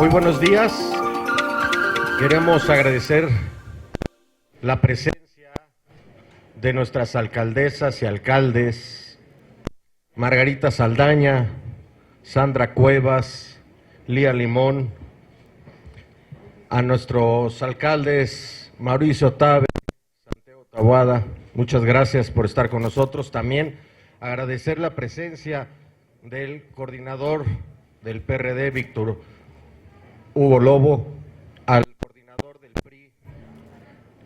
Muy buenos días. Queremos agradecer la presencia de nuestras alcaldesas y alcaldes, Margarita Saldaña, Sandra Cuevas, Lía Limón, a nuestros alcaldes Mauricio Tabe, Santiago Taboada, muchas gracias por estar con nosotros. También agradecer la presencia del coordinador del PRD, Víctor Hugo Lobo, al coordinador del PRI,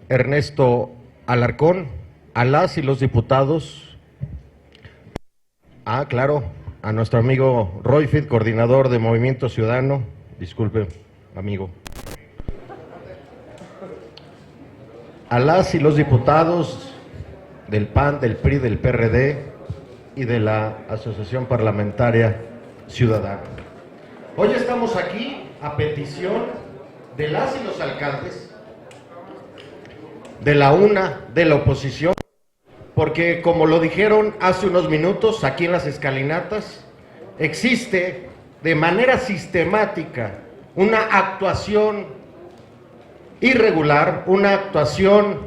Ernesto Alarcón, a las y los diputados, claro, a nuestro amigo Royfield, coordinador de Movimiento Ciudadano, disculpe, amigo, a las y los diputados del PAN, del PRI, del PRD y de la Asociación Parlamentaria Ciudadana. Hoy estamos aquí a petición de las y los alcaldes, de la UNA, de la oposición, porque como lo dijeron hace unos minutos aquí en las escalinatas, existe de manera sistemática una actuación irregular, una actuación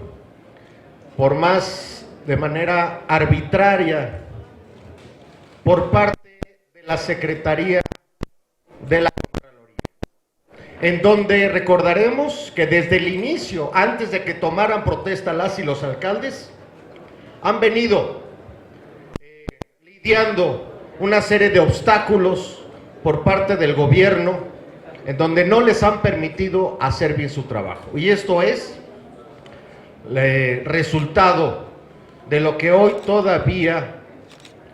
por más de manera arbitraria por parte de la Secretaría de la Contraloría, en donde recordaremos que desde el inicio, antes de que tomaran protesta las y los alcaldes, han venido lidiando una serie de obstáculos por parte del gobierno, en donde no les han permitido hacer bien su trabajo. Y esto es el resultado de lo que hoy todavía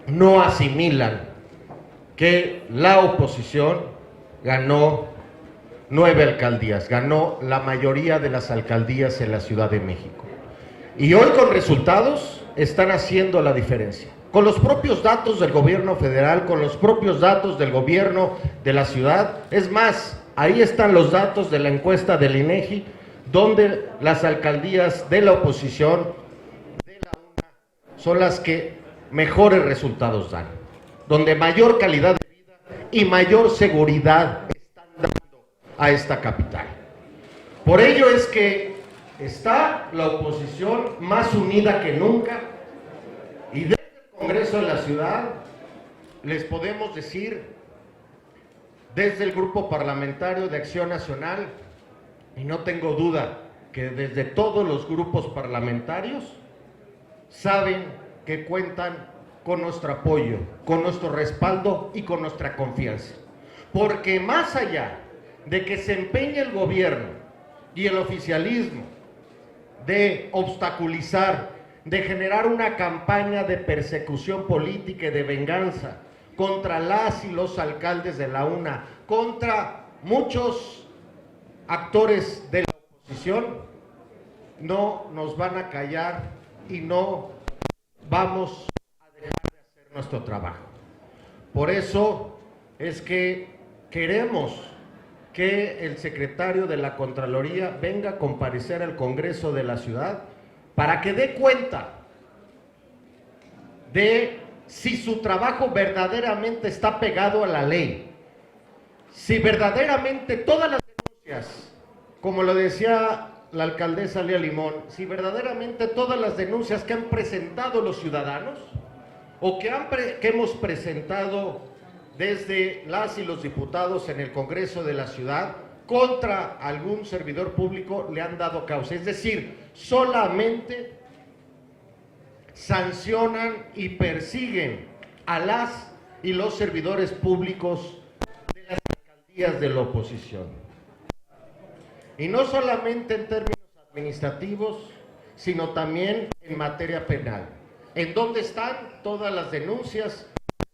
no asimilan, que la oposición ganó 9 alcaldías, ganó la mayoría de las alcaldías en la Ciudad de México. Y hoy con resultados están haciendo la diferencia. Con los propios datos del gobierno federal, con los propios datos del gobierno de la ciudad. Es más, ahí están los datos de la encuesta del INEGI, donde las alcaldías de la oposición, de la UNA, son las que mejores resultados dan, donde mayor calidad de vida y mayor seguridad están dando a esta capital. Por ello es que está la oposición más unida que nunca, y desde el Congreso de la Ciudad les podemos decir, desde el Grupo Parlamentario de Acción Nacional, y no tengo duda que desde todos los grupos parlamentarios, saben que cuentan con nuestro apoyo, con nuestro respaldo y con nuestra confianza. Porque más allá de que se empeñe el gobierno y el oficialismo de obstaculizar, de generar una campaña de persecución política y de venganza contra las y los alcaldes de la UNA, contra muchos actores de la oposición, no nos van a callar y no vamos a dejar de hacer nuestro trabajo. Por eso es que queremos que el secretario de la Contraloría venga a comparecer al Congreso de la Ciudad para que dé cuenta de si su trabajo verdaderamente está pegado a la ley, si verdaderamente todas las denuncias, como lo decía la alcaldesa Lía Limón, si verdaderamente todas las denuncias que han presentado los ciudadanos o que hemos presentado desde las y los diputados en el Congreso de la Ciudad contra algún servidor público le han dado causa. Es decir, solamente sancionan y persiguen a las y los servidores públicos de las alcaldías de la oposición. Y no solamente en términos administrativos, sino también en materia penal. ¿En dónde están todas las denuncias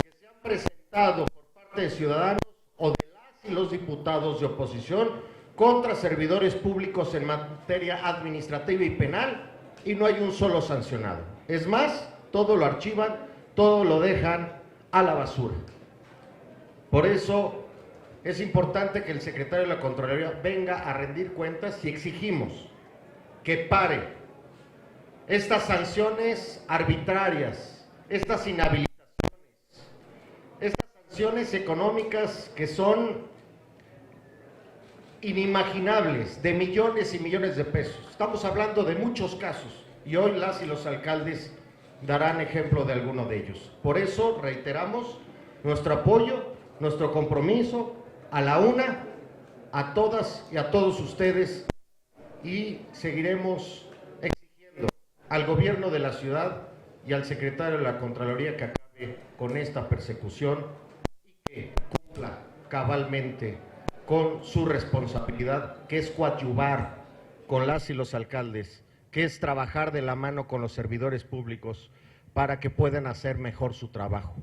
que se han presentado por parte de ciudadanos o de las y los diputados de oposición contra servidores públicos en materia administrativa y penal? Y no hay un solo sancionado. Es más, todo lo archivan, todo lo dejan a la basura. Por eso es importante que el secretario de la Contraloría venga a rendir cuentas y exigimos que pare estas sanciones arbitrarias, estas inhabilitaciones, estas sanciones económicas que son inimaginables, de millones y millones de pesos. Estamos hablando de muchos casos y hoy las y los alcaldes darán ejemplo de alguno de ellos. Por eso reiteramos nuestro apoyo, nuestro compromiso a la UNA, a todas y a todos ustedes, y seguiremos exigiendo al gobierno de la ciudad y al secretario de la Contraloría que acabe con esta persecución y que cumpla cabalmente con su responsabilidad, que es coadyuvar con las y los alcaldes, que es trabajar de la mano con los servidores públicos para que puedan hacer mejor su trabajo,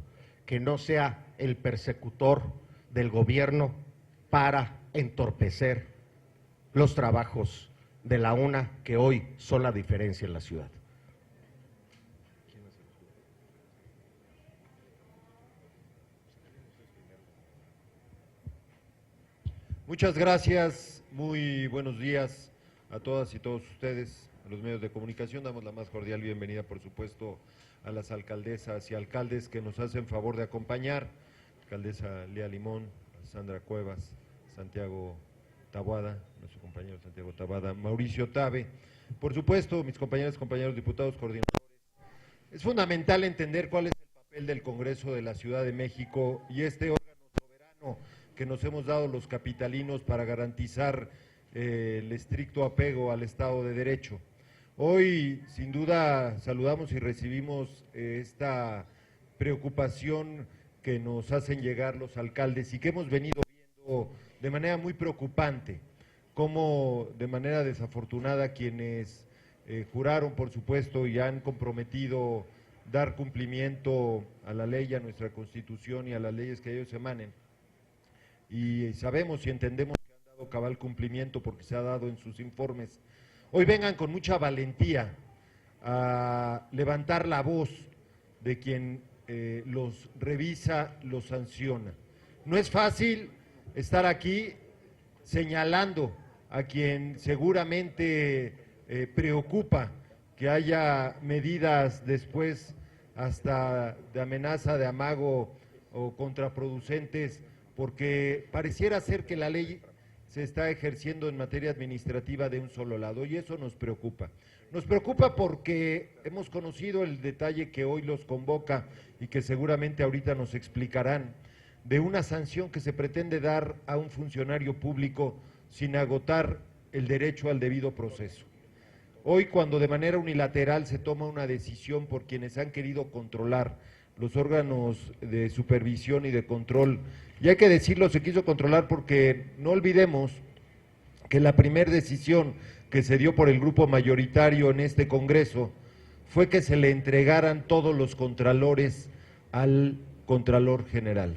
que no sea el persecutor del gobierno para entorpecer los trabajos de la UNA, que hoy son la diferencia en la ciudad. Muchas gracias, muy buenos días a todas y todos ustedes, a los medios de comunicación. Damos la más cordial bienvenida, por supuesto, a las alcaldesas y alcaldes que nos hacen favor de acompañar, alcaldesa Lía Limón, Sandra Cuevas, Santiago Taboada, nuestro compañero Santiago Taboada, Mauricio Tabe, por supuesto, mis compañeras y compañeros diputados, coordinadores. Es fundamental entender cuál es el papel del Congreso de la Ciudad de México y este órgano soberano que nos hemos dado los capitalinos para garantizar el estricto apego al Estado de Derecho. Hoy, sin duda, saludamos y recibimos esta preocupación que nos hacen llegar los alcaldes y que hemos venido viendo de manera muy preocupante, cómo de manera desafortunada quienes juraron, por supuesto, y han comprometido dar cumplimiento a la ley, a nuestra Constitución y a las leyes que ellos emanen, y sabemos y entendemos que han dado cabal cumplimiento porque se ha dado en sus informes, hoy vengan con mucha valentía a levantar la voz de quien los revisa, los sanciona. No es fácil estar aquí señalando a quien seguramente preocupa que haya medidas después hasta de amenaza, de amago o contraproducentes, porque pareciera ser que la ley se está ejerciendo en materia administrativa de un solo lado y eso nos preocupa. Nos preocupa porque hemos conocido el detalle que hoy los convoca y que seguramente ahorita nos explicarán, de una sanción que se pretende dar a un funcionario público sin agotar el derecho al debido proceso. Hoy, cuando de manera unilateral se toma una decisión por quienes han querido controlar los órganos de supervisión y de control, y hay que decirlo, se quiso controlar porque no olvidemos que la primera decisión que se dio por el grupo mayoritario en este Congreso fue que se le entregaran todos los contralores al Contralor General.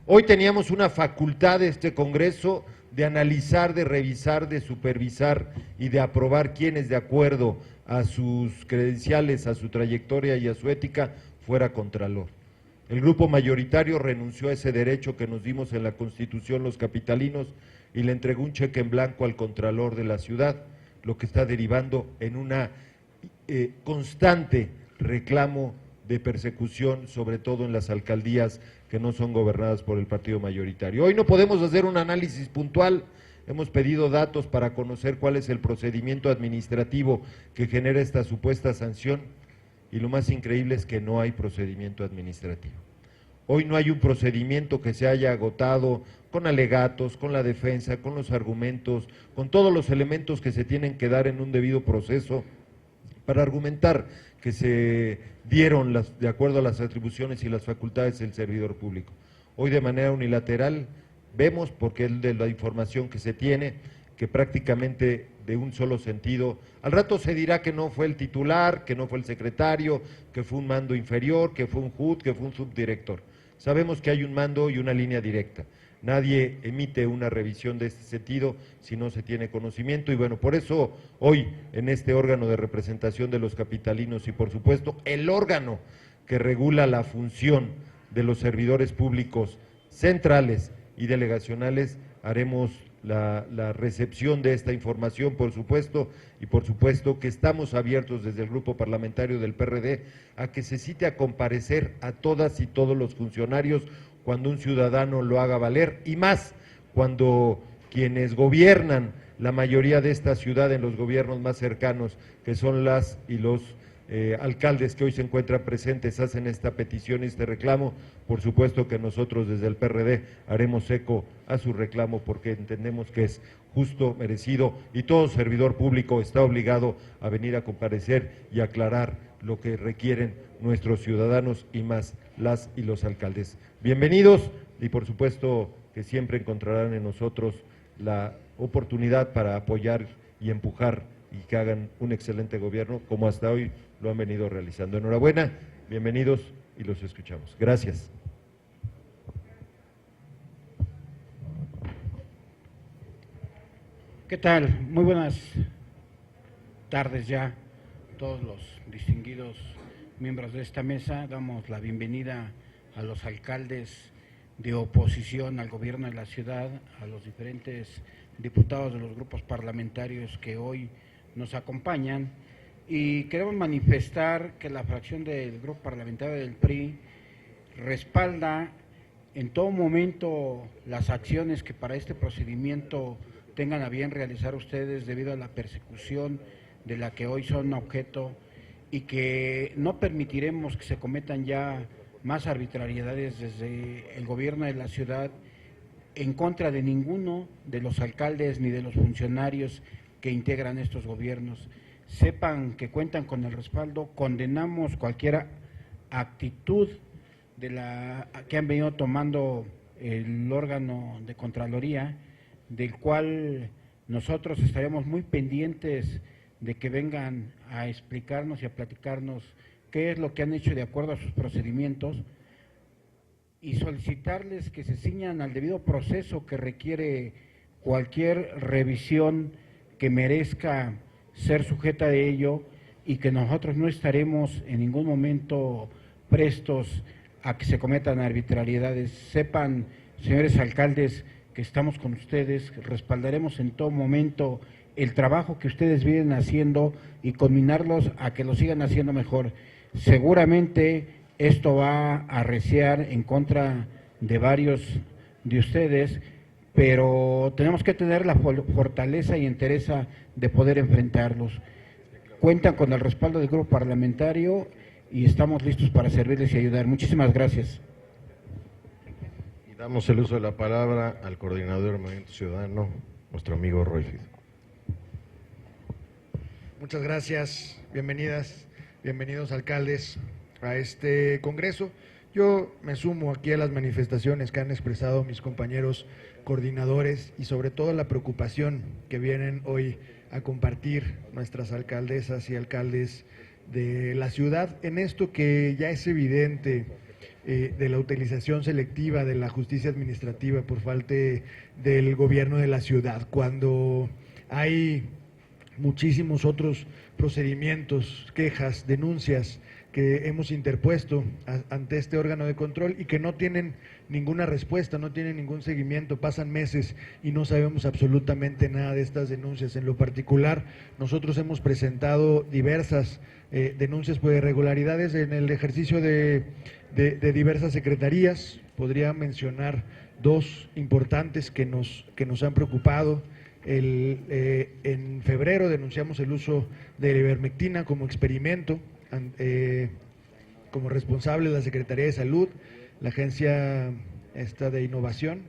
Hoy teníamos una facultad de este Congreso de analizar, de revisar, de supervisar y de aprobar quienes, de acuerdo a sus credenciales, a su trayectoria y a su ética, fuera Contralor. El grupo mayoritario renunció a ese derecho que nos dimos en la Constitución los capitalinos y le entregó un cheque en blanco al Contralor de la ciudad, lo que está derivando en una constante reclamo de persecución, sobre todo en las alcaldías que no son gobernadas por el partido mayoritario. Hoy no podemos hacer un análisis puntual, hemos pedido datos para conocer cuál es el procedimiento administrativo que genera esta supuesta sanción y lo más increíble es que no hay procedimiento administrativo. Hoy no hay un procedimiento que se haya agotado con alegatos, con la defensa, con los argumentos, con todos los elementos que se tienen que dar en un debido proceso para argumentar que se dieron de acuerdo a las atribuciones y las facultades del servidor público. Hoy de manera unilateral vemos, porque es de la información que se tiene, que prácticamente de un solo sentido, al rato se dirá que no fue el titular, que no fue el secretario, que fue un mando inferior, que fue un JUD, que fue un subdirector. Sabemos que hay un mando y una línea directa. Nadie emite una revisión de este sentido si no se tiene conocimiento y bueno, por eso hoy en este órgano de representación de los capitalinos y por supuesto el órgano que regula la función de los servidores públicos centrales y delegacionales haremos la recepción de esta información, por supuesto, y por supuesto que estamos abiertos desde el grupo parlamentario del PRD a que se cite a comparecer a todas y todos los funcionarios cuando un ciudadano lo haga valer, y más cuando quienes gobiernan la mayoría de esta ciudad en los gobiernos más cercanos, que son las y los alcaldes que hoy se encuentran presentes, hacen esta petición, este reclamo. Por supuesto que nosotros desde el PRD haremos eco a su reclamo porque entendemos que es justo, merecido, y todo servidor público está obligado a venir a comparecer y aclarar lo que requieren nuestros ciudadanos y más las y los alcaldes. Bienvenidos, y por supuesto que siempre encontrarán en nosotros la oportunidad para apoyar y empujar y que hagan un excelente gobierno como hasta hoy lo han venido realizando. Enhorabuena, bienvenidos y los escuchamos. Gracias. ¿Qué tal? Muy buenas tardes ya a todos los distinguidos miembros de esta mesa. Damos la bienvenida a los alcaldes de oposición al gobierno de la ciudad, a los diferentes diputados de los grupos parlamentarios que hoy nos acompañan, y queremos manifestar que la fracción del grupo parlamentario del PRI respalda en todo momento las acciones que para este procedimiento tengan a bien realizar ustedes debido a la persecución de la que hoy son objeto, y que no permitiremos que se cometan ya más arbitrariedades desde el gobierno de la ciudad en contra de ninguno de los alcaldes ni de los funcionarios que integran estos gobiernos. Sepan que cuentan con el respaldo, condenamos cualquier actitud de la que han venido tomando el órgano de Contraloría, del cual nosotros estaremos muy pendientes de que vengan a explicarnos y a platicarnos qué es lo que han hecho de acuerdo a sus procedimientos, y solicitarles que se ciñan al debido proceso que requiere cualquier revisión que merezca ser sujeta de ello, y que nosotros no estaremos en ningún momento prestos a que se cometan arbitrariedades. Sepan, señores alcaldes, que estamos con ustedes, respaldaremos en todo momento el trabajo que ustedes vienen haciendo y conminarlos a que lo sigan haciendo mejor. Seguramente esto va a arreciar en contra de varios de ustedes, pero tenemos que tener la fortaleza y entereza de poder enfrentarlos. Cuentan con el respaldo del grupo parlamentario y estamos listos para servirles y ayudar. Muchísimas gracias. Y damos el uso de la palabra al coordinador del Movimiento Ciudadano, nuestro amigo Roy Fido. Muchas gracias, bienvenidos alcaldes a este congreso. Yo me sumo aquí a las manifestaciones que han expresado mis compañeros coordinadores y sobre todo la preocupación que vienen hoy a compartir nuestras alcaldesas y alcaldes de la ciudad en esto que ya es evidente, de la utilización selectiva de la justicia administrativa por parte del gobierno de la ciudad, cuando hay muchísimos otros procedimientos, quejas, denuncias que hemos interpuesto ante este órgano de control y que no tienen ninguna respuesta, no tienen ningún seguimiento, pasan meses y no sabemos absolutamente nada de estas denuncias. En lo particular, nosotros hemos presentado diversas denuncias por irregularidades en el ejercicio de diversas secretarías. Podría mencionar dos importantes que nos han preocupado. En febrero denunciamos el uso de la ivermectina como experimento, como responsable de la Secretaría de Salud, la agencia de innovación,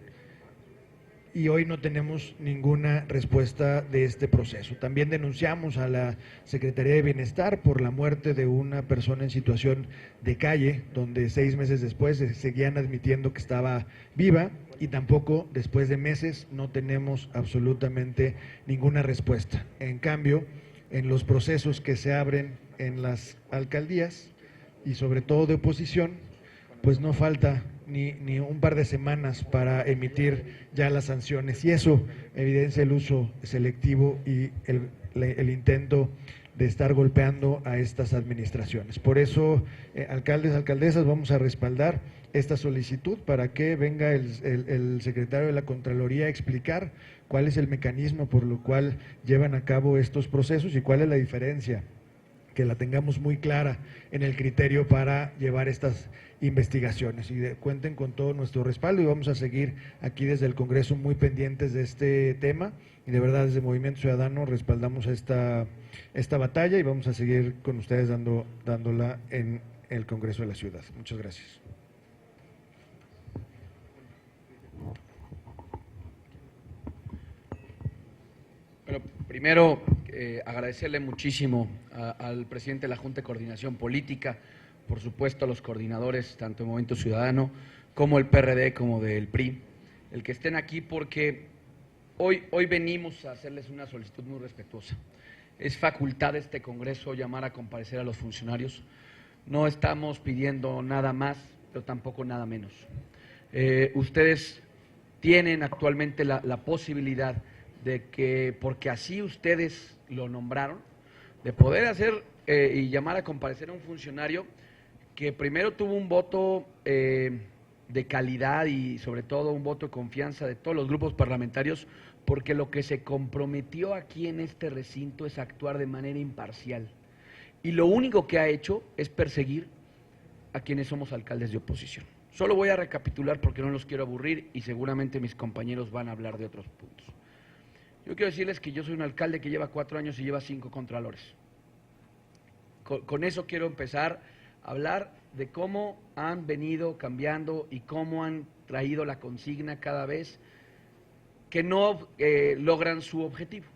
y hoy no tenemos ninguna respuesta de este proceso. También denunciamos a la Secretaría de Bienestar por la muerte de una persona en situación de calle, donde 6 meses después se seguían admitiendo que estaba viva, y tampoco después de meses no tenemos absolutamente ninguna respuesta. En cambio, en los procesos que se abren en las alcaldías y sobre todo de oposición, pues no falta ni un par de semanas para emitir ya las sanciones, y eso evidencia el uso selectivo y el intento de estar golpeando a estas administraciones. Por eso, alcaldes, alcaldesas, vamos a respaldar esta solicitud para que venga el secretario de la Contraloría a explicar cuál es el mecanismo por lo cual llevan a cabo estos procesos y cuál es la diferencia que la tengamos muy clara en el criterio para llevar estas investigaciones. Y cuenten con todo nuestro respaldo y vamos a seguir aquí desde el Congreso muy pendientes de este tema. Y de verdad desde Movimiento Ciudadano respaldamos esta batalla y vamos a seguir con ustedes dándola en el Congreso de la Ciudad. Muchas gracias. Bueno, primero agradecerle muchísimo al presidente de la Junta de Coordinación Política, por supuesto a los coordinadores, tanto de Movimiento Ciudadano como el PRD, como del PRI, el que estén aquí porque hoy venimos a hacerles una solicitud muy respetuosa. Es facultad de este Congreso llamar a comparecer a los funcionarios. No estamos pidiendo nada más, pero tampoco nada menos. Ustedes tienen actualmente la posibilidad de que, porque así ustedes lo nombraron, de poder hacer y llamar a comparecer a un funcionario que primero tuvo un voto de calidad y sobre todo un voto de confianza de todos los grupos parlamentarios, porque lo que se comprometió aquí en este recinto es actuar de manera imparcial. Y lo único que ha hecho es perseguir a quienes somos alcaldes de oposición. Solo voy a recapitular porque no los quiero aburrir y seguramente mis compañeros van a hablar de otros puntos. Yo quiero decirles que yo soy un alcalde que lleva 4 años y lleva 5 contralores. Con eso quiero empezar a hablar de cómo han venido cambiando y cómo han traído la consigna cada vez que no logran su objetivo.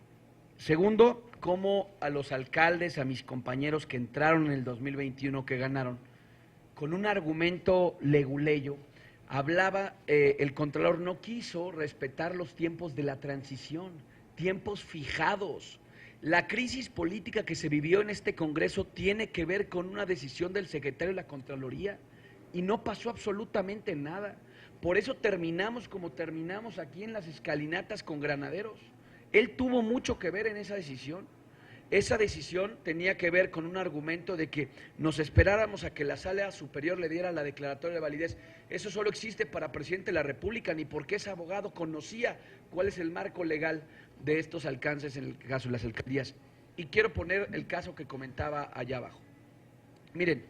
Segundo, cómo a los alcaldes, a mis compañeros que entraron en el 2021, que ganaron, con un argumento leguleyo, hablaba, el Contralor no quiso respetar los tiempos de la transición, tiempos fijados. La crisis política que se vivió en este Congreso tiene que ver con una decisión del secretario de la Contraloría y no pasó absolutamente nada. Por eso terminamos como terminamos aquí en las escalinatas con Granaderos. Él tuvo mucho que ver en esa decisión. Esa decisión tenía que ver con un argumento de que nos esperáramos a que la Sala Superior le diera la declaratoria de validez. Eso solo existe para presidente de la República, ni porque ese abogado conocía cuál es el marco legal de estos alcances en el caso de las alcaldías. Y quiero poner el caso que comentaba allá abajo. Miren,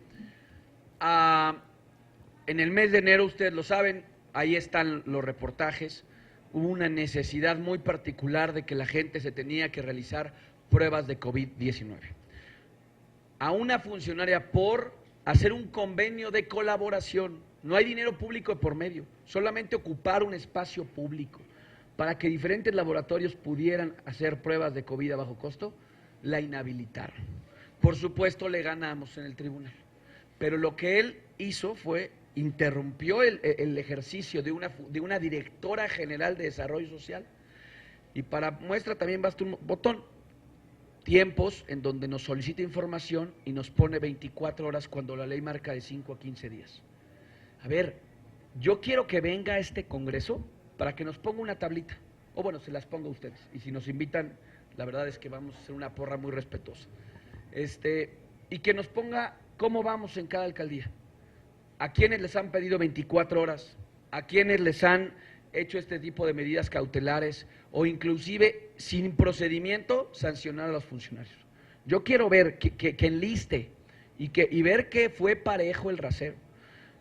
en el mes de enero, ustedes lo saben, ahí están los reportajes, hubo una necesidad muy particular de que la gente se tenía que realizar pruebas de COVID-19. A una funcionaria por hacer un convenio de colaboración, no hay dinero público por medio, solamente ocupar un espacio público para que diferentes laboratorios pudieran hacer pruebas de COVID a bajo costo, la inhabilitaron. Por supuesto le ganamos en el tribunal, pero lo que él hizo fue interrumpió el ejercicio de una directora general de desarrollo social y para muestra también basta un botón, tiempos en donde nos solicita información y nos pone 24 horas cuando la ley marca de 5 a 15 días. A ver, yo quiero que venga a este Congreso para que nos ponga una tablita, o bueno, se las ponga a ustedes, y si nos invitan, la verdad es que vamos a hacer una porra muy respetuosa, y que nos ponga cómo vamos en cada alcaldía, a quienes les han pedido 24 horas, a quienes les han hecho este tipo de medidas cautelares, o inclusive sin procedimiento sancionar a los funcionarios. Yo quiero ver que enliste y ver que fue parejo el rasero.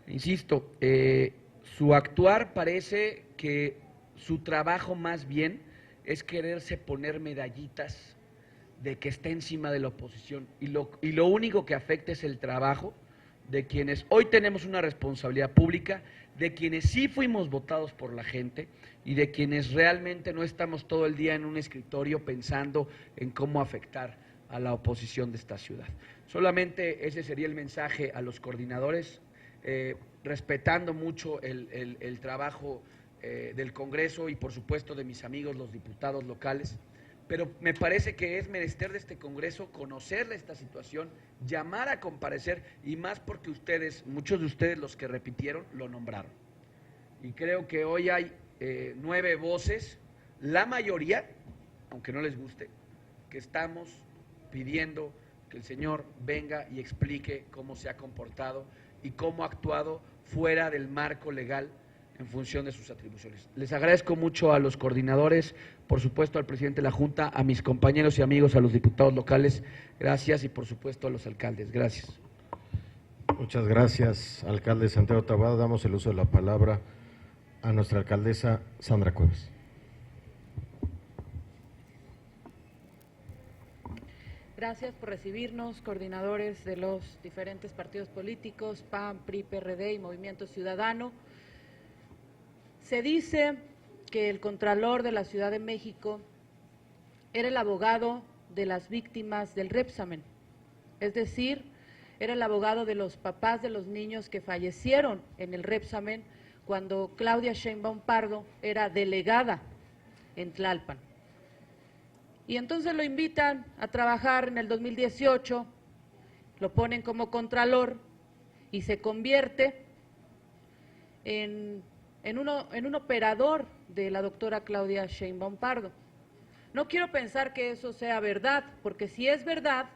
Insisto, su actuar parece que su trabajo más bien es quererse poner medallitas de que está encima de la oposición y lo único que afecta es el trabajo de quienes hoy tenemos una responsabilidad pública, de quienes sí fuimos votados por la gente y de quienes realmente no estamos todo el día en un escritorio pensando en cómo afectar a la oposición de esta ciudad. Solamente ese sería el mensaje a los coordinadores, respetando mucho el trabajo del Congreso y por supuesto de mis amigos los diputados locales, pero me parece que es menester de este Congreso conocerle esta situación, llamar a comparecer y más porque ustedes, muchos de ustedes los que repitieron, lo nombraron. Y creo que hoy hay 9 voces, la mayoría, aunque no les guste, que estamos pidiendo que el señor venga y explique cómo se ha comportado y cómo ha actuado fuera del marco legal en función de sus atribuciones. Les agradezco mucho a los coordinadores, por supuesto al presidente de la Junta, a mis compañeros y amigos, a los diputados locales, gracias, y por supuesto a los alcaldes. Gracias. Muchas gracias, alcalde Santiago Taboada. Damos el uso de la palabra a nuestra alcaldesa Sandra Cuevas. Gracias por recibirnos, coordinadores de los diferentes partidos políticos, PAN, PRI, PRD y Movimiento Ciudadano. Se dice que el Contralor de la Ciudad de México era el abogado de las víctimas del Repsamen, es decir, era el abogado de los papás de los niños que fallecieron en el Repsamen cuando Claudia Sheinbaum Pardo era delegada en Tlalpan. Y entonces lo invitan a trabajar en el 2018, lo ponen como contralor y se convierte en un operador de la doctora Claudia Sheinbaum Pardo. No quiero pensar que eso sea verdad, porque si es verdad,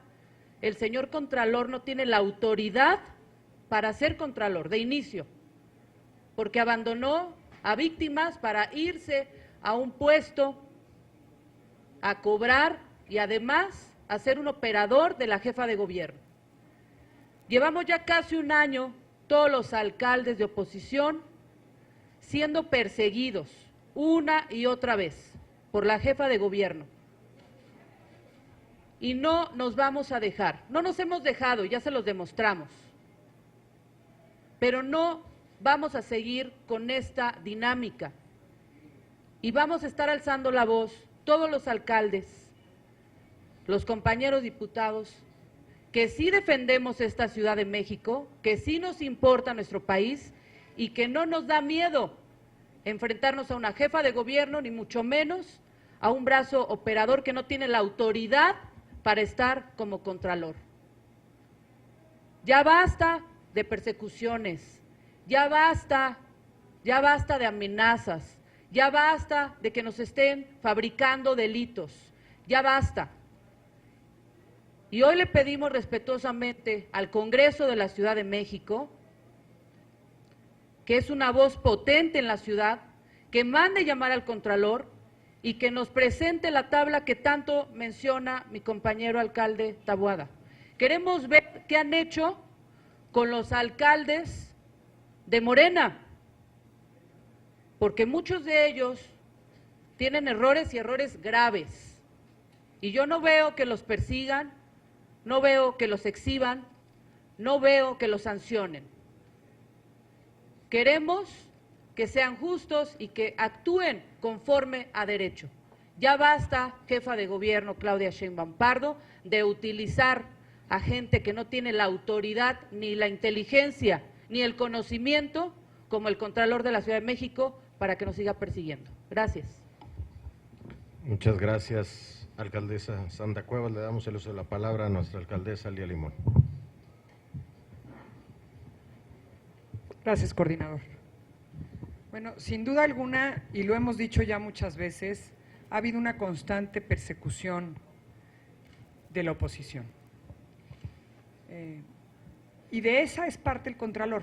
el señor contralor no tiene la autoridad para ser contralor de inicio, porque abandonó a víctimas para irse a un puesto a cobrar y además a ser un operador de la jefa de gobierno. Llevamos ya casi un año todos los alcaldes de oposición siendo perseguidos una y otra vez por la jefa de gobierno. Y no nos vamos a dejar, no nos hemos dejado, ya se los demostramos, pero no vamos a seguir con esta dinámica y vamos a estar alzando la voz todos los alcaldes, los compañeros diputados, que sí defendemos esta Ciudad de México, que sí nos importa nuestro país y que no nos da miedo enfrentarnos a una jefa de gobierno, ni mucho menos a un brazo operador que no tiene la autoridad para estar como contralor. Ya basta de persecuciones, ya basta de amenazas, ya basta de que nos estén fabricando delitos, ya basta. Y hoy le pedimos respetuosamente al Congreso de la Ciudad de México, que es una voz potente en la ciudad, que mande llamar al Contralor y que nos presente la tabla que tanto menciona mi compañero alcalde Taboada. Queremos ver qué han hecho con los alcaldes de Morena, porque muchos de ellos tienen errores y errores graves. Y yo no veo que los persigan, no veo que los exhiban, no veo que los sancionen. Queremos que sean justos y que actúen conforme a derecho. Ya basta, jefa de gobierno Claudia Sheinbaum Pardo, de utilizar a gente que no tiene la autoridad, ni la inteligencia, ni el conocimiento, como el Contralor de la Ciudad de México, para que nos siga persiguiendo. Gracias. Muchas gracias, alcaldesa Sandra Cuevas. Le damos el uso de la palabra a nuestra alcaldesa Lía Limón. Gracias, coordinador. Bueno, sin duda alguna, y lo hemos dicho ya muchas veces, ha habido una constante persecución de la oposición. Y de esa es parte el Contralor.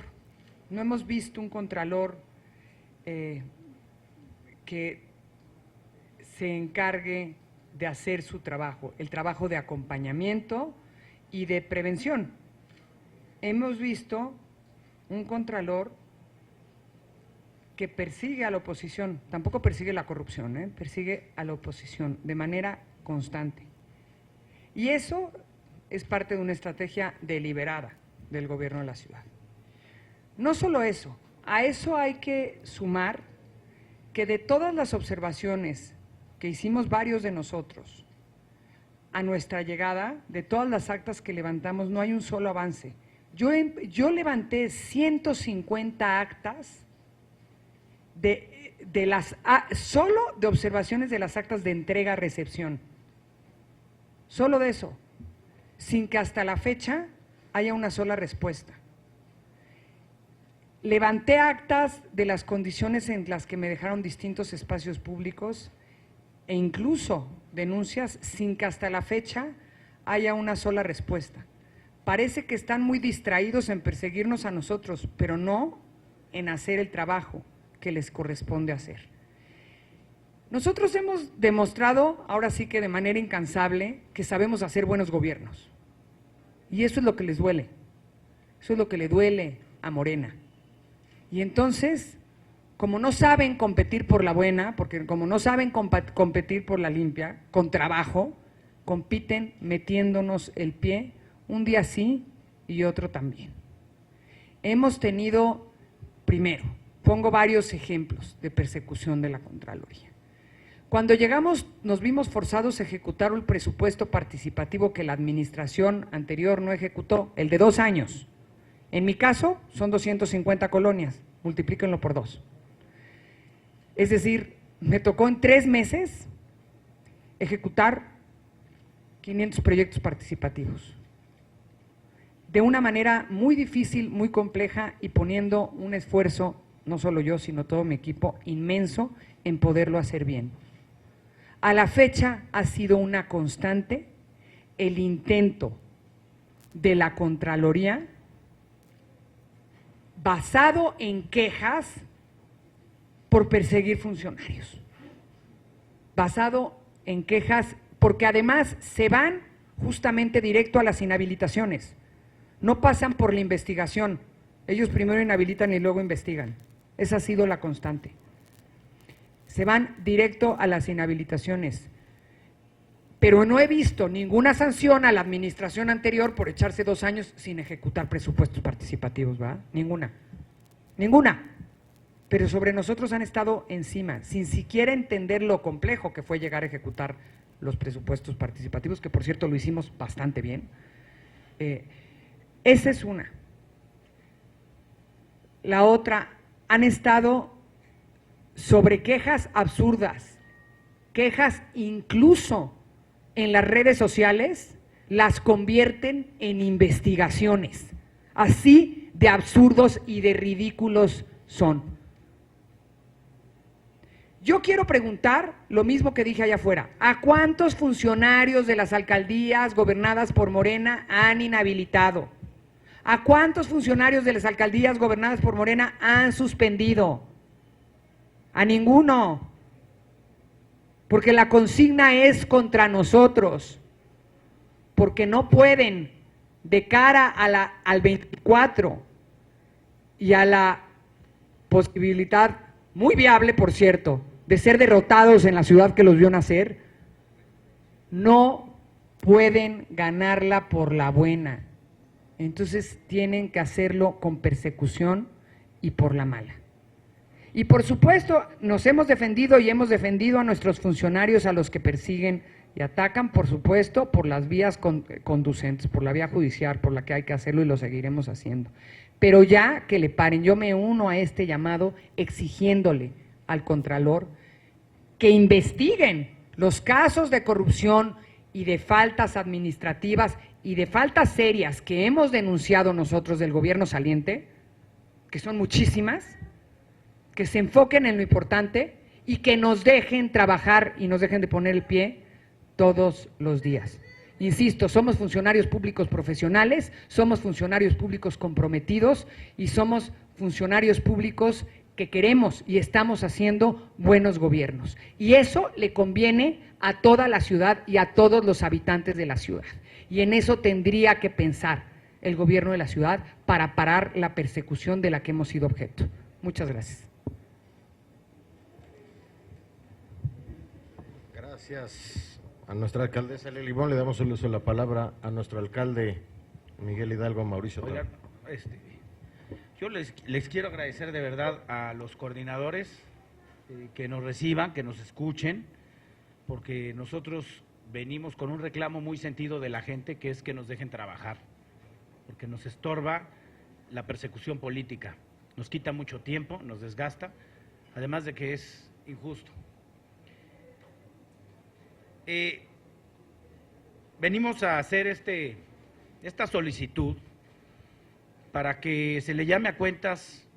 No hemos visto un Contralor que se encargue de hacer su trabajo, el trabajo de acompañamiento y de prevención. Hemos visto un Contralor que persigue a la oposición, tampoco persigue la corrupción, persigue a la oposición de manera constante. Y eso es parte de una estrategia deliberada del gobierno de la ciudad. No solo eso, a eso hay que sumar que de todas las observaciones que hicimos varios de nosotros a nuestra llegada, de todas las actas que levantamos, no hay un solo avance. Yo levanté 150 actas solo de observaciones de las actas de entrega-recepción. Solo de eso, sin que hasta la fecha haya una sola respuesta. Levanté actas de las condiciones en las que me dejaron distintos espacios públicos e incluso denuncias sin que hasta la fecha haya una sola respuesta. Parece que están muy distraídos en perseguirnos a nosotros, pero no en hacer el trabajo que les corresponde hacer. Nosotros hemos demostrado, ahora sí que de manera incansable, que sabemos hacer buenos gobiernos. Y eso es lo que les duele. Eso es lo que le duele a Morena. Y entonces, como no saben competir por la buena, porque como no saben competir por la limpia, con trabajo, compiten metiéndonos el pie un día sí y otro también. Hemos tenido, primero, pongo varios ejemplos de persecución de la Contraloría. Cuando llegamos nos vimos forzados a ejecutar el presupuesto participativo que la administración anterior no ejecutó, el de 2 años. En mi caso son 250 colonias, multiplíquenlo por 2. Es decir, me tocó en 3 meses ejecutar 500 proyectos participativos. De una manera muy difícil, muy compleja y poniendo un esfuerzo, no solo yo, sino todo mi equipo, inmenso en poderlo hacer bien. A la fecha ha sido una constante el intento de la Contraloría basado en quejas por perseguir funcionarios. Basado en quejas, porque además se van justamente directo a las inhabilitaciones. No pasan por la investigación. Ellos primero inhabilitan y luego investigan. Esa ha sido la constante. Se van directo a las inhabilitaciones. Pero no he visto ninguna sanción a la administración anterior por echarse 2 años sin ejecutar presupuestos participativos, ¿verdad? Ninguna. Ninguna. Pero sobre nosotros han estado encima, sin siquiera entender lo complejo que fue llegar a ejecutar los presupuestos participativos, que por cierto lo hicimos bastante bien. Esa es una. La otra, han estado sobre quejas absurdas, quejas incluso en las redes sociales, las convierten en investigaciones. Así de absurdos y de ridículos son. Yo quiero preguntar lo mismo que dije allá afuera. ¿A cuántos funcionarios de las alcaldías gobernadas por Morena han inhabilitado? ¿A cuántos funcionarios de las alcaldías gobernadas por Morena han suspendido? A ninguno. Porque la consigna es contra nosotros. Porque no pueden, de cara a al 24 y a la posibilidad, muy viable por cierto, de ser derrotados en la ciudad que los vio nacer, no pueden ganarla por la buena. Entonces tienen que hacerlo con persecución y por la mala. Y por supuesto nos hemos defendido y hemos defendido a nuestros funcionarios a los que persiguen y atacan, por supuesto, por las vías conducentes, por la vía judicial, por la que hay que hacerlo y lo seguiremos haciendo. Pero ya que le paren, yo me uno a este llamado exigiéndole al Contralor que investiguen los casos de corrupción y de faltas administrativas y de faltas serias que hemos denunciado nosotros del gobierno saliente, que son muchísimas, que se enfoquen en lo importante y que nos dejen trabajar y nos dejen de poner el pie todos los días. Insisto, somos funcionarios públicos profesionales, somos funcionarios públicos comprometidos y somos funcionarios públicos que queremos y estamos haciendo buenos gobiernos. Y eso le conviene a toda la ciudad y a todos los habitantes de la ciudad. Y en eso tendría que pensar el gobierno de la ciudad para parar la persecución de la que hemos sido objeto. Muchas gracias. Gracias a nuestra alcaldesa Elia Limón. Le damos el uso de la palabra a nuestro alcalde Miguel Hidalgo Mauricio. Oigan, yo les quiero agradecer de verdad a los coordinadores que nos reciban, que nos escuchen, porque nosotros venimos con un reclamo muy sentido de la gente, que es que nos dejen trabajar, porque nos estorba la persecución política, nos quita mucho tiempo, nos desgasta, además de que es injusto. Venimos a hacer esta solicitud para que se le llame a cuentas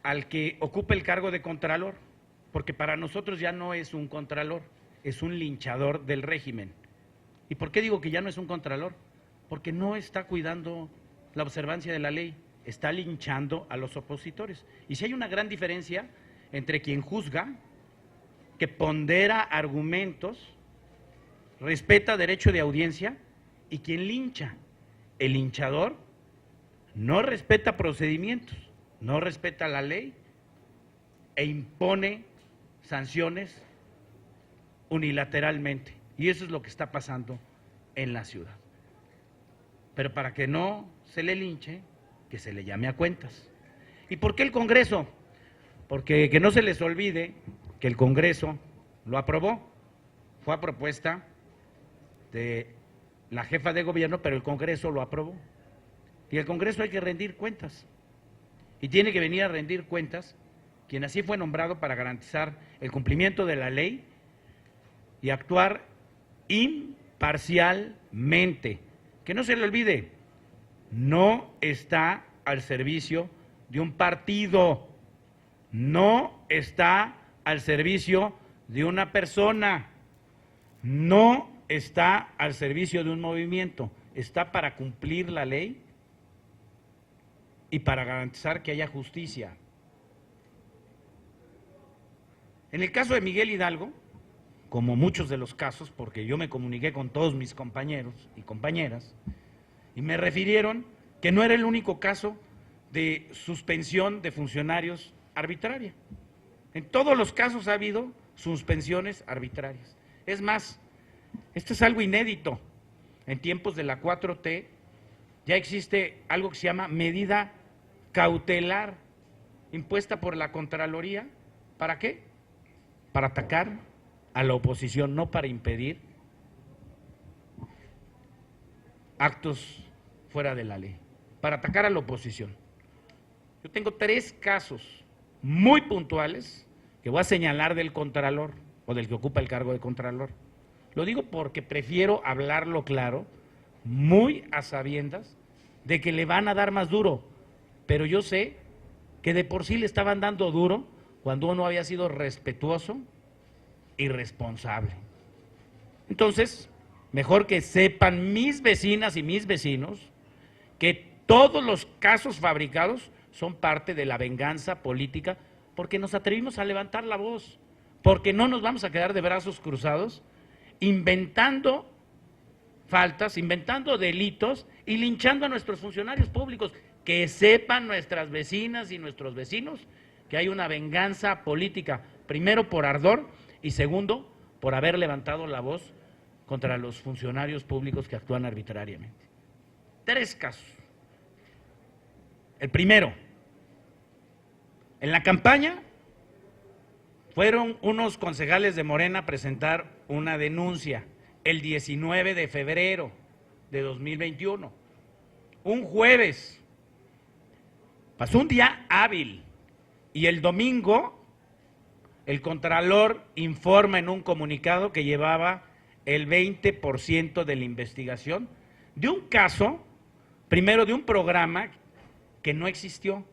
al que ocupe el cargo de contralor, porque para nosotros ya no es un contralor, es un linchador del régimen. ¿Y por qué digo que ya no es un contralor? Porque no está cuidando la observancia de la ley está linchando a los opositores. Y si hay una gran diferencia entre quien juzga, que pondera argumentos, respeta derecho de audiencia, y quien lincha. El linchador no respeta procedimientos, no respeta la ley e impone sanciones unilateralmente. Y eso es lo que está pasando en la ciudad. Pero para que no se le linche, que se le llame a cuentas. ¿Y por qué el Congreso? Porque que no se les olvide que el Congreso lo aprobó. Fue a propuesta de la jefa de gobierno, pero el Congreso lo aprobó. Y el Congreso hay que rendir cuentas. Y tiene que venir a rendir cuentas quien así fue nombrado para garantizar el cumplimiento de la ley y actuar imparcialmente. Que no se le olvide, no está al servicio de un partido, no está al servicio de una persona, no está al servicio de un movimiento, está para cumplir la ley y para garantizar que haya justicia. En el caso de Miguel Hidalgo, como muchos de los casos, porque yo me comuniqué con todos mis compañeros y compañeras, y me refirieron que no era el único caso de suspensión de funcionarios arbitraria. En todos los casos ha habido suspensiones arbitrarias. Es más, esto es algo inédito. En tiempos de la 4T ya existe algo que se llama medida cautelar impuesta por la Contraloría. ¿Para qué? Para atacar a la oposición, no para impedir actos fuera de la ley, para atacar a la oposición. Yo tengo 3 casos muy puntuales que voy a señalar del Contralor o del que ocupa el cargo de Contralor. Lo digo porque prefiero hablarlo claro, muy a sabiendas de que le van a dar más duro, pero yo sé que de por sí le estaban dando duro cuando uno había sido respetuoso y responsable. Entonces, mejor que sepan mis vecinas y mis vecinos que todos los casos fabricados son parte de la venganza política, porque nos atrevimos a levantar la voz, porque no nos vamos a quedar de brazos cruzados inventando faltas, inventando delitos y linchando a nuestros funcionarios públicos. Que sepan nuestras vecinas y nuestros vecinos que hay una venganza política, primero por ardor y segundo por haber levantado la voz contra los funcionarios públicos que actúan arbitrariamente. 3 casos. El primero, en la campaña fueron unos concejales de Morena a presentar una denuncia el 19 de febrero de 2021, un jueves. Pasó un día hábil y el domingo el Contralor informa en un comunicado que llevaba el 20% de la investigación de un caso, primero de un programa que no existió,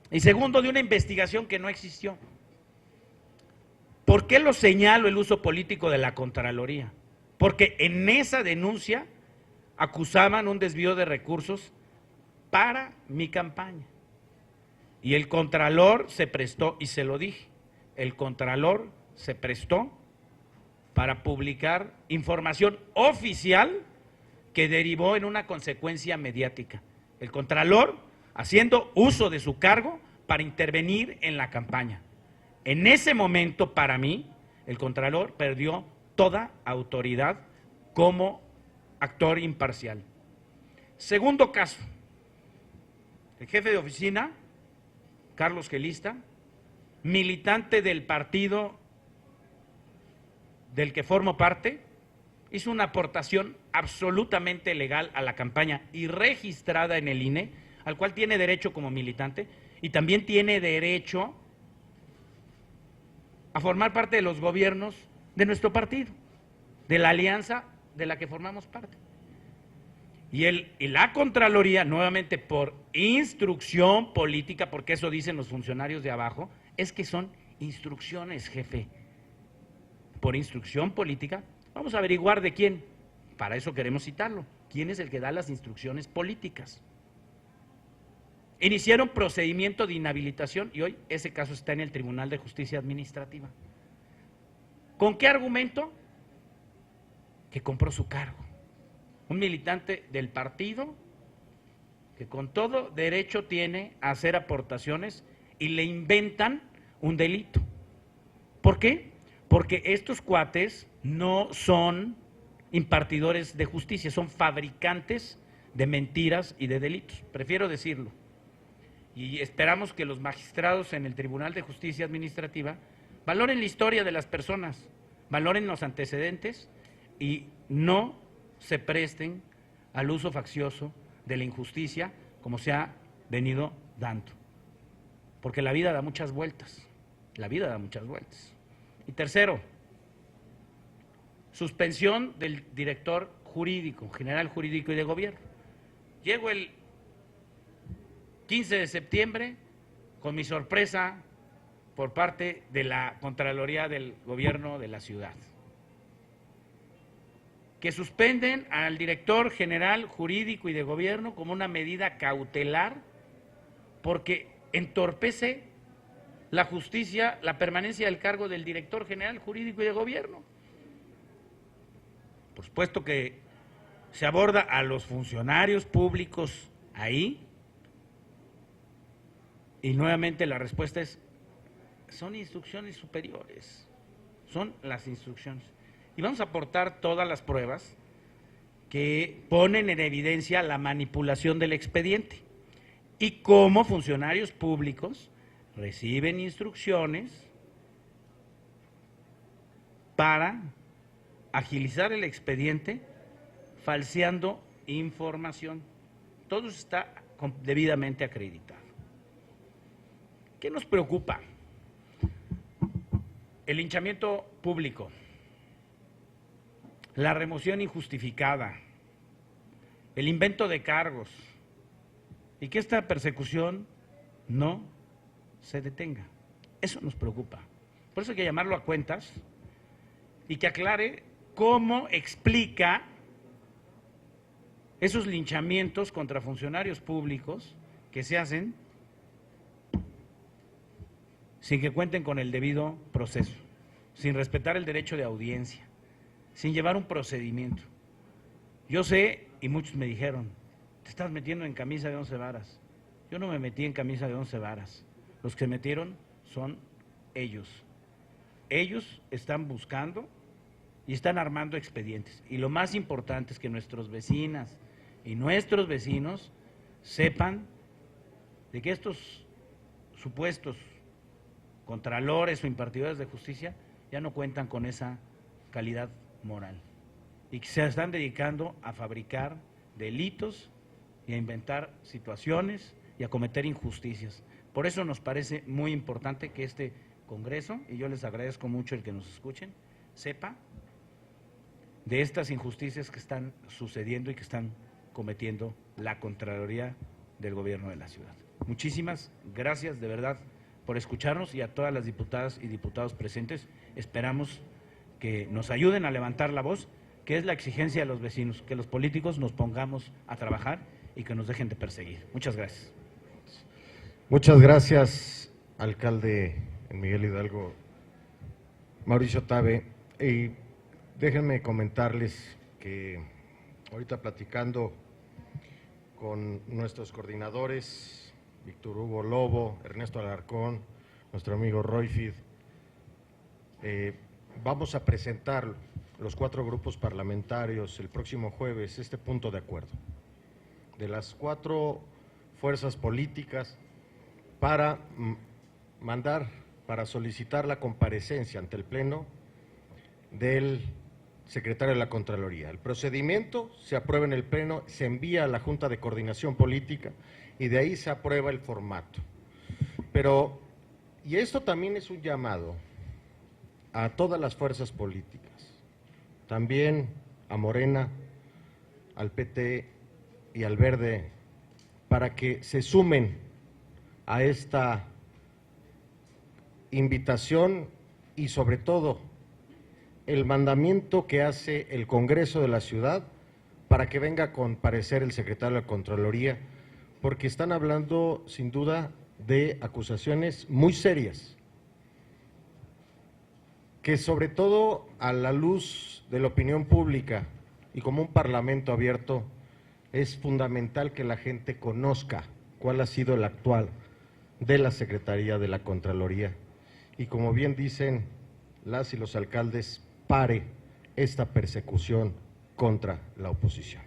y segundo de una investigación que no existió. ¿Por qué lo señalo el uso político de la Contraloría? Porque en esa denuncia acusaban un desvío de recursos para mi campaña. Y el Contralor se prestó, y se lo dije, el Contralor se prestó para publicar información oficial que derivó en una consecuencia mediática. El Contralor haciendo uso de su cargo para intervenir en la campaña. En ese momento, para mí, el Contralor perdió toda autoridad como actor imparcial. Segundo caso, el jefe de oficina, Carlos Gelista, militante del partido del que formo parte, hizo una aportación absolutamente legal a la campaña y registrada en el INE, al cual tiene derecho como militante y también tiene derecho a formar parte de los gobiernos de nuestro partido, de la alianza de la que formamos parte. Y la Contraloría, nuevamente por instrucción política, porque eso dicen los funcionarios de abajo, es que son instrucciones, jefe. Por instrucción política, vamos a averiguar de quién, para eso queremos citarlo. quién es el que da las instrucciones políticas. Iniciaron procedimiento de inhabilitación y hoy ese caso está en el Tribunal de Justicia Administrativa. ¿Con qué argumento? Que compró su cargo. Un militante del partido que con todo derecho tiene a hacer aportaciones y le inventan un delito. ¿Por qué? Porque estos cuates no son impartidores de justicia, son fabricantes de mentiras y de delitos. Prefiero decirlo. Y esperamos que los magistrados en el Tribunal de Justicia Administrativa valoren la historia de las personas, valoren los antecedentes y no se presten al uso faccioso de la injusticia como se ha venido dando. Porque la vida da muchas vueltas, la vida da muchas vueltas. Y tercero, suspensión del director jurídico, general jurídico y de gobierno. Llego el 15 de septiembre con mi sorpresa por parte de la Contraloría del Gobierno de la ciudad, que suspenden al director general jurídico y de gobierno como una medida cautelar porque entorpece la justicia, la permanencia del cargo del director general jurídico y de gobierno. Por supuesto que se aborda a los funcionarios públicos ahí y nuevamente la respuesta es, son instrucciones superiores, son las instrucciones. Y vamos a aportar todas las pruebas que ponen en evidencia la manipulación del expediente y cómo funcionarios públicos reciben instrucciones para agilizar el expediente falseando información. Todo eso está debidamente acreditado. ¿Qué nos preocupa? El linchamiento público, la remoción injustificada, el invento de cargos y que esta persecución no se detenga. Eso nos preocupa. Por eso hay que llamarlo a cuentas y que aclare cómo explica esos linchamientos contra funcionarios públicos que se hacen sin que cuenten con el debido proceso, sin respetar el derecho de audiencia, sin llevar un procedimiento. Yo sé, y muchos me dijeron, te estás metiendo en camisa de 11 varas. Yo no me metí en camisa de 11 varas. Los que se metieron son ellos. Ellos están buscando y están armando expedientes. Y lo más importante es que nuestros vecinas y nuestros vecinos sepan de que estos supuestos contralores o impartidores de justicia ya no cuentan con esa calidad moral y que se están dedicando a fabricar delitos y a inventar situaciones y a cometer injusticias. Por eso nos parece muy importante que este Congreso, y yo les agradezco mucho el que nos escuchen, sepa de estas injusticias que están sucediendo y que están cometiendo la Contraloría del Gobierno de la ciudad. Muchísimas gracias de verdad por escucharnos y a todas las diputadas y diputados presentes. Esperamos que nos ayuden a levantar la voz, que es la exigencia de los vecinos, que los políticos nos pongamos a trabajar y que nos dejen de perseguir. Muchas gracias. Muchas gracias, alcalde Miguel Hidalgo, Mauricio Tabe. Y déjenme comentarles que ahorita platicando con nuestros coordinadores, Víctor Hugo Lobo, Ernesto Alarcón, nuestro amigo Royfid, vamos a presentar los 4 grupos parlamentarios el próximo jueves este punto de acuerdo de las 4 fuerzas políticas para para solicitar la comparecencia ante el Pleno del secretario de la Contraloría. El procedimiento se aprueba en el Pleno, se envía a la Junta de Coordinación Política y de ahí se aprueba el formato. Pero, y esto también es un llamado a todas las fuerzas políticas, también a Morena, al PT y al Verde, para que se sumen a esta invitación y sobre todo el mandamiento que hace el Congreso de la Ciudad para que venga a comparecer el secretario de la Contraloría, porque están hablando sin duda de acusaciones muy serias, que sobre todo a la luz de la opinión pública y como un parlamento abierto, es fundamental que la gente conozca cuál ha sido el actual de la Secretaría de la Contraloría. Y como bien dicen las y los alcaldes, pare esta persecución contra la oposición.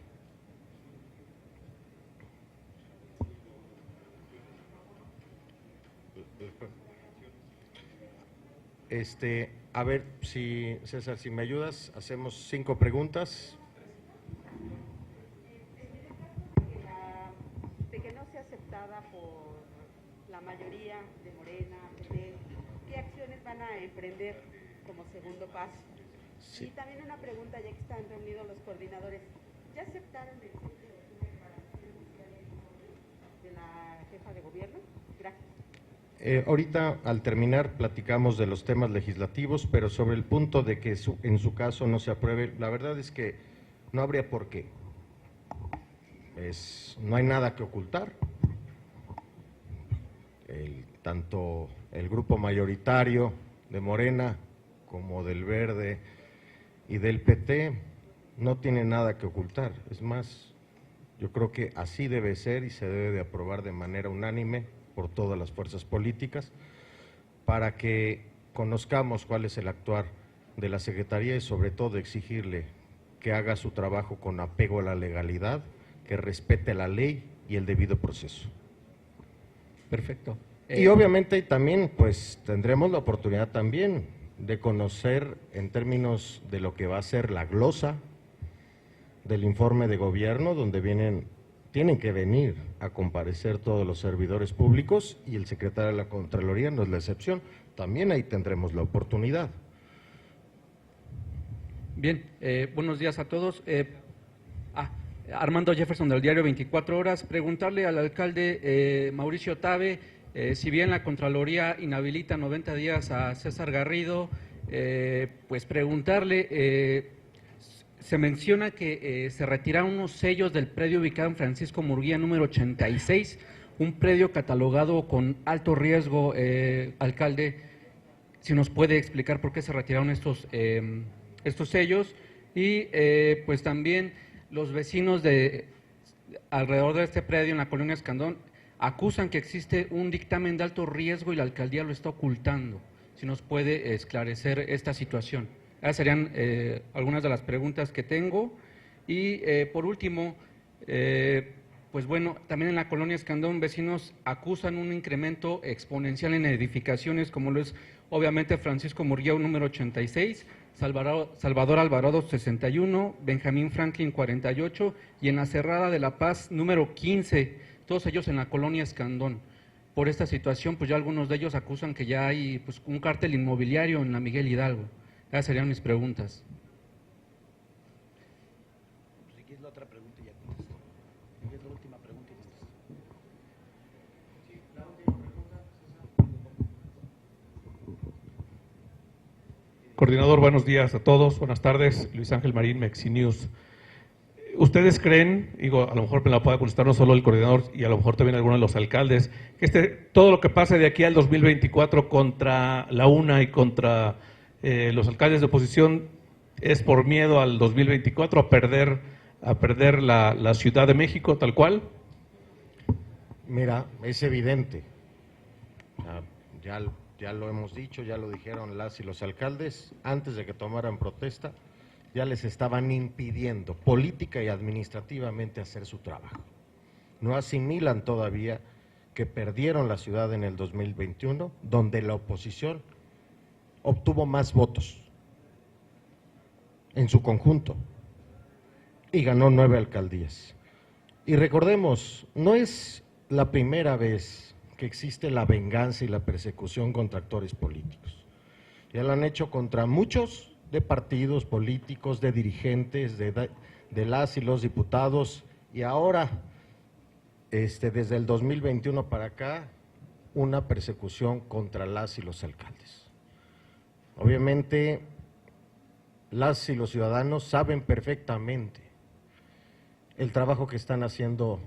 A ver, si César, si me ayudas, hacemos 5 preguntas. De que no sea aceptada por la mayoría de Morena, ¿qué acciones van a emprender como segundo paso? Sí. Y también una pregunta, ya que están reunidos los coordinadores, ¿ya aceptaron el 7 de octubre para hacer de la jefa de gobierno? Gracias. Ahorita, al terminar, platicamos de los temas legislativos, pero sobre el punto de que en su caso no se apruebe, la verdad es que no habría por qué. No hay nada que ocultar. Tanto el grupo mayoritario de Morena como del Verde y del PT no tiene nada que ocultar. Es más, yo creo que así debe ser y se debe de aprobar de manera unánime por todas las fuerzas políticas para que conozcamos cuál es el actuar de la Secretaría y sobre todo exigirle que haga su trabajo con apego a la legalidad, que respete la ley y el debido proceso. Perfecto. Y obviamente también pues tendremos la oportunidad también de conocer en términos de lo que va a ser la glosa del informe de gobierno, donde tienen que venir a comparecer todos los servidores públicos y el secretario de la Contraloría no es la excepción. También ahí tendremos la oportunidad. Bien, buenos días a todos. Armando Jefferson del diario 24 Horas. Preguntarle al alcalde Mauricio Tabe, si bien la Contraloría inhabilita 90 días a César Garrido, pues preguntarle, se menciona que se retiraron unos sellos del predio ubicado en Francisco Murguía número 86, un predio catalogado con alto riesgo. Alcalde, si nos puede explicar por qué se retiraron estos sellos y pues también los vecinos de alrededor de este predio en la colonia Escandón acusan que existe un dictamen de alto riesgo y la alcaldía lo está ocultando. Si nos puede esclarecer esta situación. Esas serían algunas de las preguntas que tengo. Y por último, pues bueno, también en la colonia Escandón vecinos acusan un incremento exponencial en edificaciones como lo es obviamente Francisco Murguía número 86, Salvador Alvarado 61, Benjamín Franklin 48 y en la Cerrada de La Paz número 15, todos ellos en la colonia Escandón. Por esta situación, pues ya algunos de ellos acusan que ya hay pues, un cártel inmobiliario en la Miguel Hidalgo. Esas serían mis preguntas. Si quieres la otra pregunta ya contesto. Si quieres la última pregunta y contestas. Sí, la última pregunta. Coordinador, buenos días a todos, buenas tardes. Luis Ángel Marín, Mexi News. ¿Ustedes creen, digo, a lo mejor me la pueda contestar no solo el coordinador y a lo mejor también algunos de los alcaldes, que todo lo que pase de aquí al 2024 contra la UNA y contra los alcaldes de oposición es por miedo al 2024 a perder la Ciudad de México tal cual? Mira, es evidente, ya lo hemos dicho, ya lo dijeron las y los alcaldes, antes de que tomaran protesta, ya les estaban impidiendo política y administrativamente hacer su trabajo. No asimilan todavía que perdieron la ciudad en el 2021, donde la oposición obtuvo más votos en su conjunto y ganó 9 alcaldías. Y recordemos, no es la primera vez que existe la venganza y la persecución contra actores políticos. Ya lo han hecho contra muchos de partidos políticos, de dirigentes, de las y los diputados, y ahora, desde el 2021 para acá, una persecución contra las y los alcaldes. Obviamente, las y los ciudadanos saben perfectamente el trabajo que están haciendo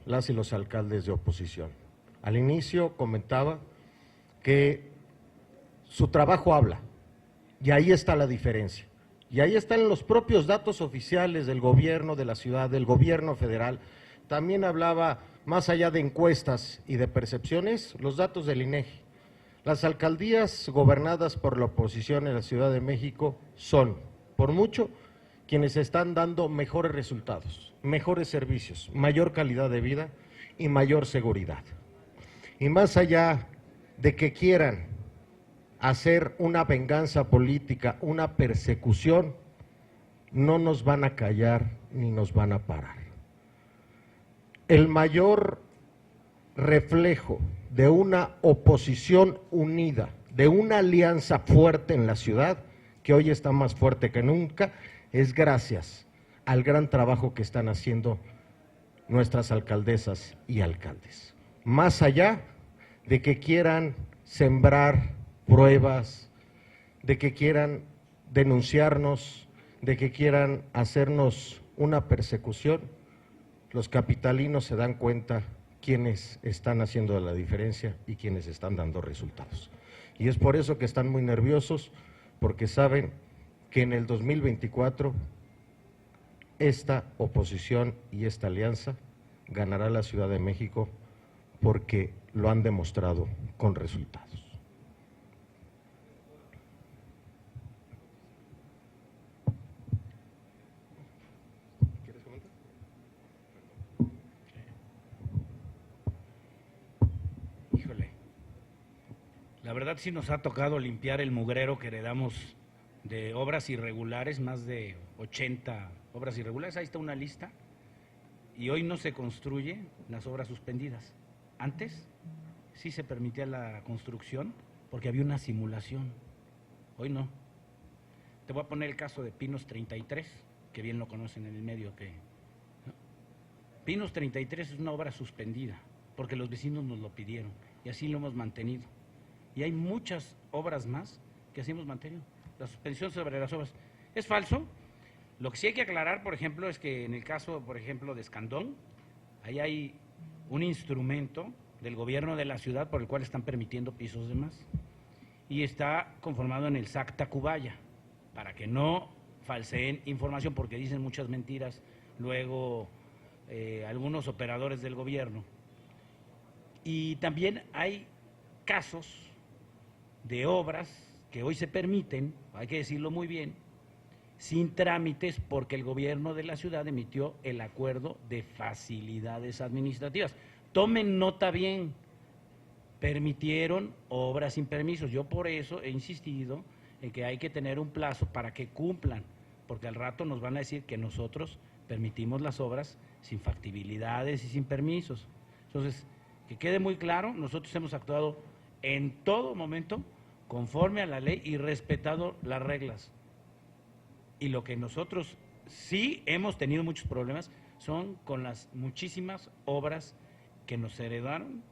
las y los alcaldes de oposición. Al inicio comentaba que su trabajo habla, y ahí está la diferencia. Y ahí están los propios datos oficiales del gobierno de la ciudad, del gobierno federal. También hablaba, más allá de encuestas y de percepciones, los datos del INEGI. Las alcaldías gobernadas por la oposición en la Ciudad de México son, por mucho, quienes están dando mejores resultados, mejores servicios, mayor calidad de vida y mayor seguridad. Y más allá de que quieran hacer una venganza política, una persecución, no nos van a callar ni nos van a parar. El mayor reflejo de una oposición unida, de una alianza fuerte en la ciudad, que hoy está más fuerte que nunca, es gracias al gran trabajo que están haciendo nuestras alcaldesas y alcaldes. Más allá de que quieran sembrar pruebas, de que quieran denunciarnos, de que quieran hacernos una persecución, los capitalinos se dan cuenta quiénes están haciendo la diferencia y quiénes están dando resultados. Y es por eso que están muy nerviosos, porque saben que en el 2024 esta oposición y esta alianza ganará la Ciudad de México, porque lo han demostrado con resultados. ¿Quieres comentar? Híjole, la verdad sí nos ha tocado limpiar el mugrero que heredamos de obras irregulares, más de 80 obras irregulares, ahí está una lista, y hoy no se construyen las obras suspendidas. Antes sí se permitía la construcción porque había una simulación, hoy no. Te voy a poner el caso de Pinos 33, que bien lo conocen en el medio. ¿No? Pinos 33 es una obra suspendida porque los vecinos nos lo pidieron y así lo hemos mantenido. Y hay muchas obras más que así hemos mantenido. La suspensión sobre las obras es falso. Lo que sí hay que aclarar, por ejemplo, es que en el caso, por ejemplo, de Escandón, ahí hay un instrumento del gobierno de la ciudad por el cual están permitiendo pisos de más. Y está conformado en el SAC Tacubaya, para que no falseen información, porque dicen muchas mentiras luego algunos operadores del gobierno. Y también hay casos de obras que hoy se permiten, hay que decirlo muy bien, sin trámites, porque el gobierno de la ciudad emitió el acuerdo de facilidades administrativas. Tomen nota bien, permitieron obras sin permisos. Yo por eso he insistido en que hay que tener un plazo para que cumplan, porque al rato nos van a decir que nosotros permitimos las obras sin factibilidades y sin permisos. Entonces, que quede muy claro, nosotros hemos actuado en todo momento conforme a la ley y respetado las reglas. Y lo que nosotros sí hemos tenido muchos problemas son con las muchísimas obras que nos heredaron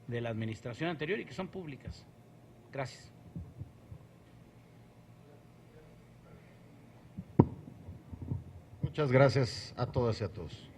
de la administración anterior y que son públicas. Gracias. Muchas gracias a todas y a todos.